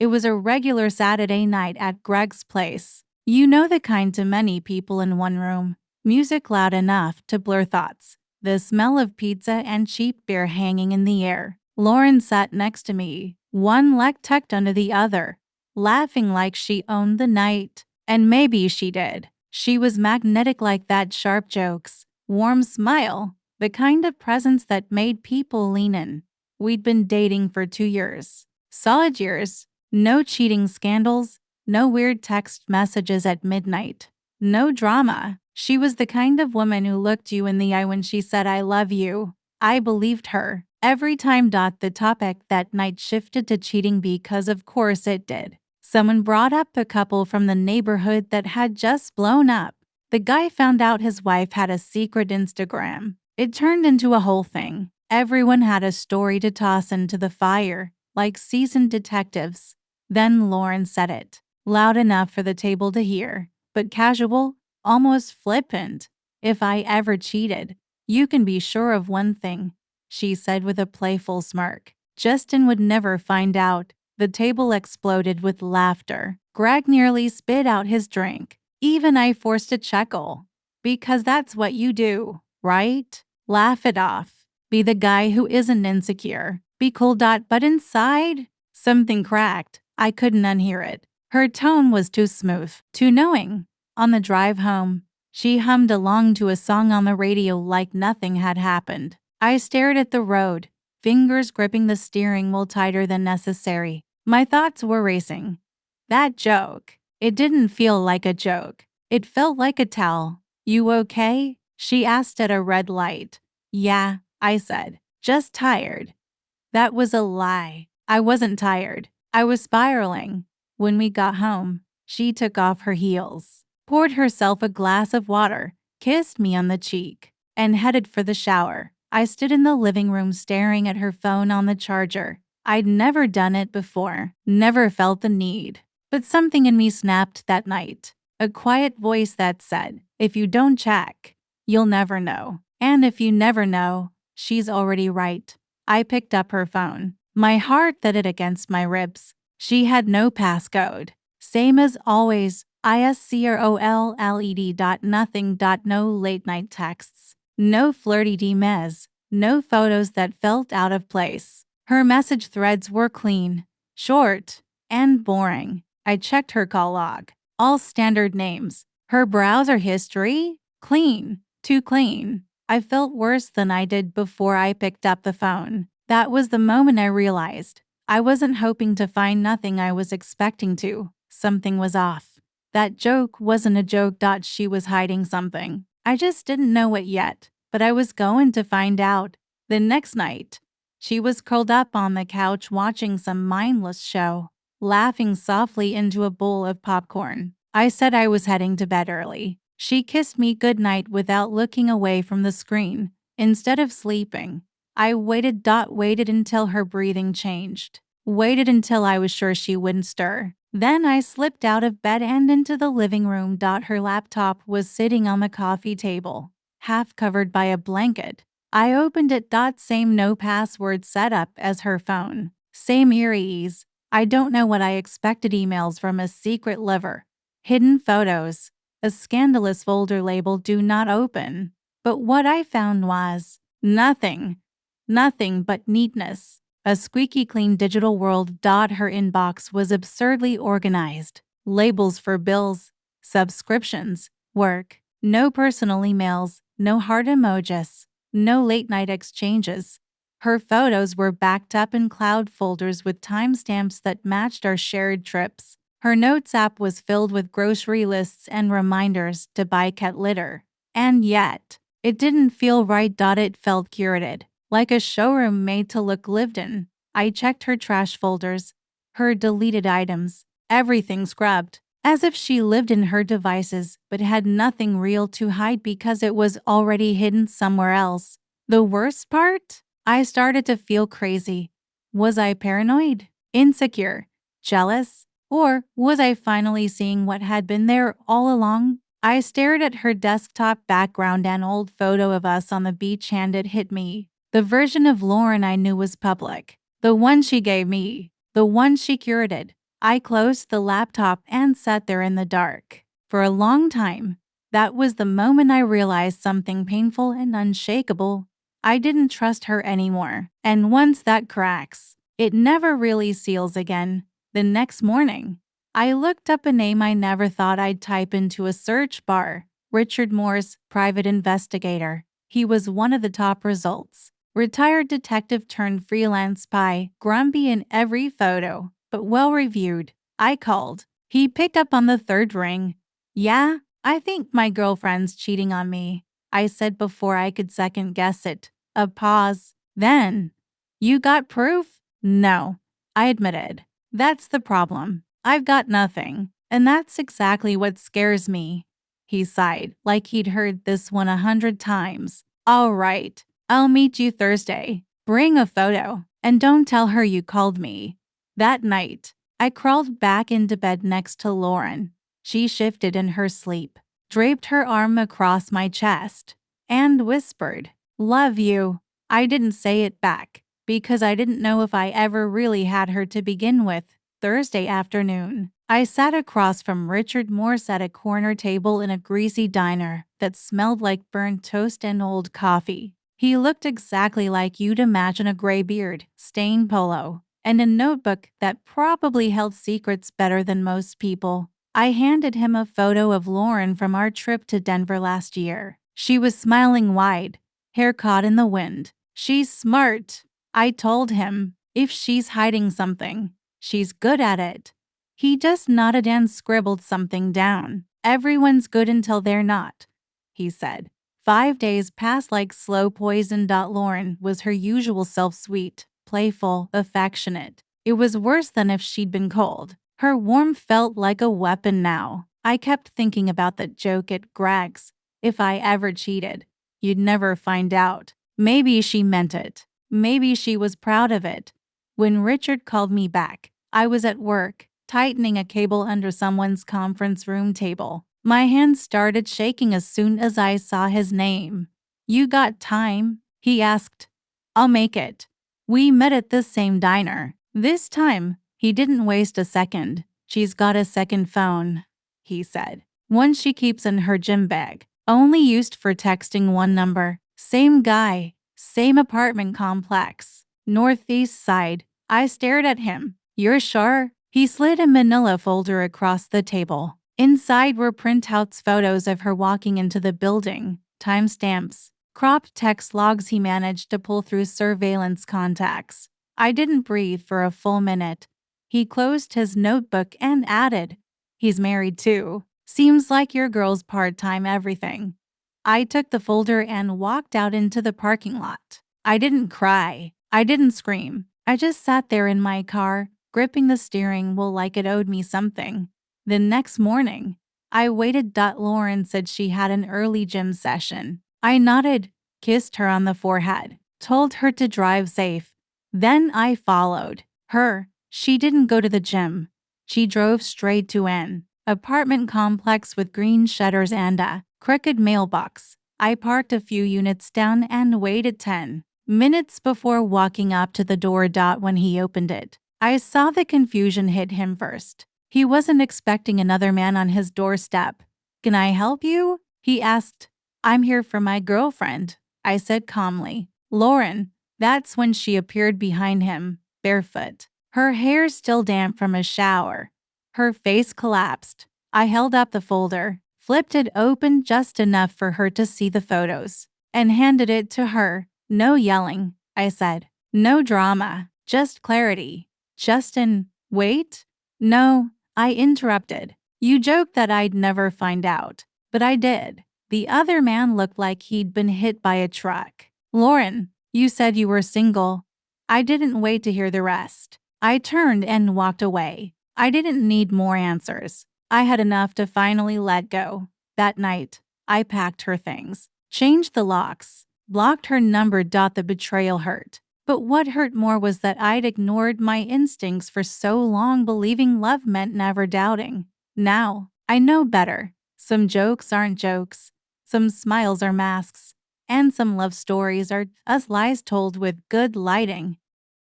It was a regular Saturday night at Greg's place. You know the kind to many people in one room. Music loud enough to blur thoughts. The smell of pizza and cheap beer hanging in the air. Lauren sat next to me, one leg tucked under the other, laughing like she owned the night. And maybe she did. She was magnetic like that, sharp jokes, warm smile, the kind of presence that made people lean in. We'd been dating for 2 years. Solid years. No cheating scandals, no weird text messages at midnight. No drama. She was the kind of woman who looked you in the eye when she said, "I love you." I believed her. Every time the topic that night shifted to cheating, because of course it did. Someone brought up a couple from the neighborhood that had just blown up. The guy found out his wife had a secret Instagram. It turned into a whole thing. Everyone had a story to toss into the fire, like seasoned detectives. Then Lauren said it, loud enough for the table to hear, but casual, almost flippant. "If I ever cheated, you can be sure of one thing," she said with a playful smirk. "Justin would never find out." The table exploded with laughter. Greg nearly spit out his drink. Even I forced a chuckle. Because that's what you do, right? Laugh it off. Be the guy who isn't insecure. Be cool. But inside, something cracked. I couldn't unhear it. Her tone was too smooth, too knowing. On the drive home, she hummed along to a song on the radio like nothing had happened. I stared at the road, fingers gripping the steering wheel tighter than necessary. My thoughts were racing. That joke. It didn't feel like a joke. It felt like a towel. "You okay?" she asked at a red light. "Yeah," I said. "Just tired." That was a lie. I wasn't tired. I was spiraling. When we got home, she took off her heels, poured herself a glass of water, kissed me on the cheek, and headed for the shower. I stood in the living room staring at her phone on the charger. I'd never done it before, never felt the need. But something in me snapped that night. A quiet voice that said, "If you don't check, you'll never know. And if you never know, she's already right." I picked up her phone. My heart thudded against my ribs. She had no passcode. Same as always, ISCROLLED. Nothing. No late night texts. No flirty DMs. No photos that felt out of place. Her message threads were clean, short, and boring. I checked her call log. All standard names. Her browser history? Clean. Too clean. I felt worse than I did before I picked up the phone. That was the moment I realized I wasn't hoping to find nothing. I was expecting to. Something was off. That joke wasn't a joke. She was hiding something. I just didn't know it yet, but I was going to find out. The next night, she was curled up on the couch watching some mindless show, laughing softly into a bowl of popcorn. I said I was heading to bed early. She kissed me goodnight without looking away from the screen. Instead of sleeping, I waited until her breathing changed. Waited until I was sure she wouldn't stir. Then I slipped out of bed and into the living room. Her laptop was sitting on the coffee table, half covered by a blanket. I opened it. Same no password setup as her phone. Same eerie ease. I don't know what I expected. Emails from a secret lover. Hidden photos. A scandalous folder labeled "Do Not Open." But what I found was nothing. Nothing but neatness. A squeaky clean digital world. Her inbox was absurdly organized. Labels for bills, subscriptions, work. No personal emails, no heart emojis, no late-night exchanges. Her photos were backed up in cloud folders with timestamps that matched our shared trips. Her notes app was filled with grocery lists and reminders to buy cat litter. And yet, it didn't feel right. It felt curated, like a showroom made to look lived in. I checked her trash folders, her deleted items, everything scrubbed, as if she lived in her devices but had nothing real to hide because it was already hidden somewhere else. The worst part? I started to feel crazy. Was I paranoid? Insecure? Jealous? Or was I finally seeing what had been there all along? I stared at her desktop background, an old photo of us on the beach, and it hit me. The version of Lauren I knew was public. The one she gave me. The one she curated. I closed the laptop and sat there in the dark. For a long time, that was the moment I realized something painful and unshakable. I didn't trust her anymore. And once that cracks, it never really seals again. The next morning, I looked up a name I never thought I'd type into a search bar. Richard Moore's private investigator. He was one of the top results. Retired detective turned freelance spy, grumpy in every photo, but well-reviewed. I called. He picked up on the third ring. "Yeah, I think my girlfriend's cheating on me," I said before I could second-guess it. A pause. Then, "You got proof?" "No," I admitted. "That's the problem. I've got nothing. And that's exactly what scares me." He sighed, like he'd heard this one 100 times. "All right, I'll meet you Thursday. Bring a photo. And don't tell her you called me." That night, I crawled back into bed next to Lauren. She shifted in her sleep, draped her arm across my chest, and whispered, "Love you." I didn't say it back, because I didn't know if I ever really had her to begin with. Thursday afternoon, I sat across from Richard Morse at a corner table in a greasy diner that smelled like burnt toast and old coffee. He looked exactly like you'd imagine: a gray beard, stained polo, and a notebook that probably held secrets better than most people. I handed him a photo of Lauren from our trip to Denver last year. She was smiling wide, hair caught in the wind. "She's smart," I told him. "If she's hiding something, she's good at it." He just nodded and scribbled something down. "Everyone's good until they're not," he said. 5 days passed like slow poison. Lauren was her usual self, sweet, playful, affectionate. It was worse than if she'd been cold. Her warmth felt like a weapon now. I kept thinking about that joke at Greg's. If I ever cheated, you'd never find out. Maybe she meant it. Maybe she was proud of it. When Richard called me back, I was at work, tightening a cable under someone's conference room table. My hands started shaking as soon as I saw his name. "You got time?" he asked. "I'll make it." We met at the same diner. This time, he didn't waste a second. "She's got a second phone," he said. "One she keeps in her gym bag, only used for texting. One number. Same guy, same apartment complex. Northeast side." I stared at him. "You're sure?" He slid a manila folder across the table. Inside were printouts, photos of her walking into the building, timestamps, cropped text logs he managed to pull through surveillance contacts. I didn't breathe for a full minute. He closed his notebook and added, "He's married too. Seems like your girl's part-time everything." I took the folder and walked out into the parking lot. I didn't cry. I didn't scream. I just sat there in my car, gripping the steering wheel like it owed me something. The next morning, I waited. Lauren said she had an early gym session. I nodded, kissed her on the forehead, told her to drive safe. Then I followed her. She didn't go to the gym. She drove straight to an apartment complex with green shutters and a crooked mailbox. I parked a few units down and waited 10 minutes before walking up to the door. When he opened it, I saw the confusion hit him first. He wasn't expecting another man on his doorstep. "Can I help you?" he asked. "I'm here for my girlfriend," I said calmly. "Lauren." That's when she appeared behind him, barefoot, her hair still damp from a shower. Her face collapsed. I held up the folder, flipped it open just enough for her to see the photos, and handed it to her. "No yelling," I said. "No drama, just clarity." "Justin, wait." "No," I interrupted. "You joked that I'd never find out, but I did." The other man looked like he'd been hit by a truck. "Lauren, you said you were single." I didn't wait to hear the rest. I turned and walked away. I didn't need more answers. I had enough to finally let go. That night, I packed her things, changed the locks, blocked her number. The betrayal hurt. But what hurt more was that I'd ignored my instincts for so long, believing love meant never doubting. Now, I know better. Some jokes aren't jokes. Some smiles are masks. And some love stories are us lies told with good lighting.